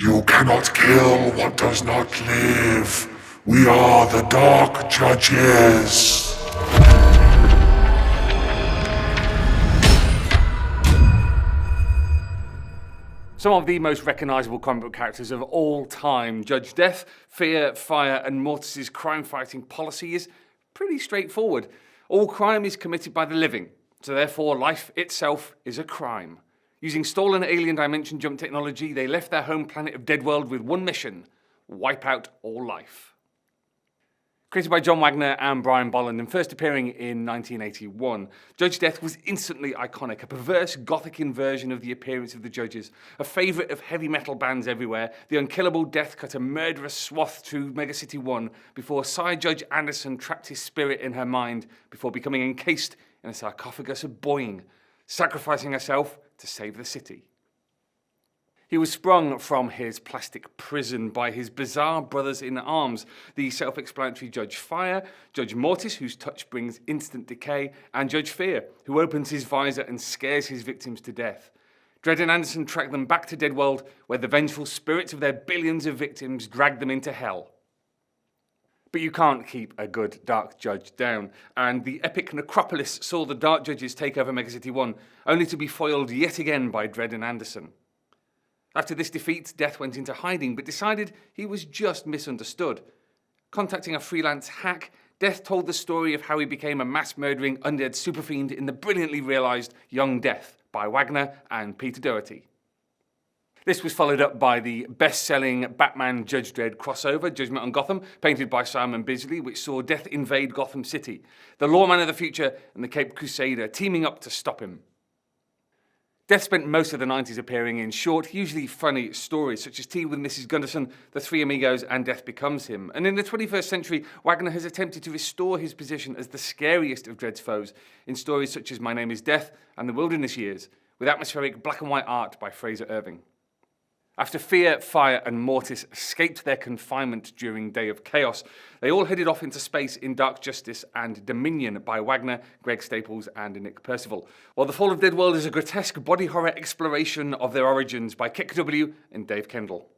You cannot kill what does not live. We are the Dark Judges. Some of the most recognisable comic book characters of all time. Judge Death, Fear, Fire and Mortis' crime-fighting policy is pretty straightforward. All crime is committed by the living, so therefore life itself is a crime. Using stolen alien dimension jump technology, they left their home planet of Deadworld with one mission: wipe out all life. Created by John Wagner and Brian Bolland and first appearing in 1981, Judge Death was instantly iconic, a perverse gothic inversion of the appearance of the Judges, a favourite of heavy metal bands everywhere. The unkillable Death cut a murderous swath through Megacity 1 before Sire Judge Anderson trapped his spirit in her mind before becoming encased in a sarcophagus of Boeing, sacrificing herself to save the city. He was sprung from his plastic prison by his bizarre brothers-in-arms, the self-explanatory Judge Fire, Judge Mortis, whose touch brings instant decay, and Judge Fear, who opens his visor and scares his victims to death. Dredd and Anderson track them back to Deadworld, where the vengeful spirits of their billions of victims drag them into hell. But you can't keep a good Dark Judge down, and the epic necropolis saw the Dark Judges take over Megacity 1, only to be foiled yet again by Dredd and Anderson. After this defeat, Death went into hiding, but decided he was just misunderstood. Contacting a freelance hack, Death told the story of how he became a mass-murdering undead superfiend in the brilliantly realised Young Death by Wagner and Peter Doherty. This was followed up by the best-selling Batman Judge Dredd crossover, Judgment on Gotham, painted by Simon Bisley, which saw Death invade Gotham City, the Lawman of the Future and the Caped Crusader teaming up to stop him. Death spent most of the 90s appearing in short, usually funny stories, such as Tea with Mrs. Gunderson, The Three Amigos, and Death Becomes Him. And in the 21st century, Wagner has attempted to restore his position as the scariest of Dredd's foes in stories such as My Name is Death and The Wilderness Years, with atmospheric black and white art by Fraser Irving. After Fear, Fire and Mortis escaped their confinement during Day of Chaos, they all headed off into space in Dark Justice and Dominion by Wagner, Greg Staples and Nick Percival, while The Fall of Deadworld is a grotesque body horror exploration of their origins by Kek W and Dave Kendall.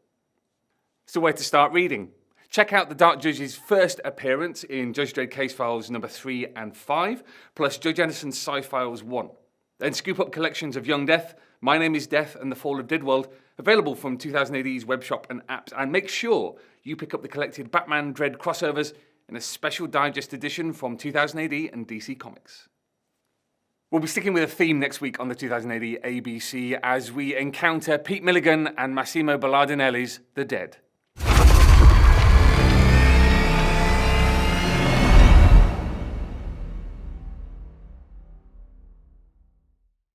So where to start reading? Check out the Dark Judge's first appearance in Judge Dredd Case Files number 3 and 5, plus Judge Anderson's Sci-Files 1. Then scoop up collections of Young Death, My Name is Death and The Fall of Deadworld, available from 2000 AD's webshop and apps, and make sure you pick up the collected Batman Dredd crossovers in a special digest edition from 2000 AD and DC Comics. We'll be sticking with a theme next week on the 2000 AD ABC as we encounter Pete Milligan and Massimo Ballardinelli's The Dead.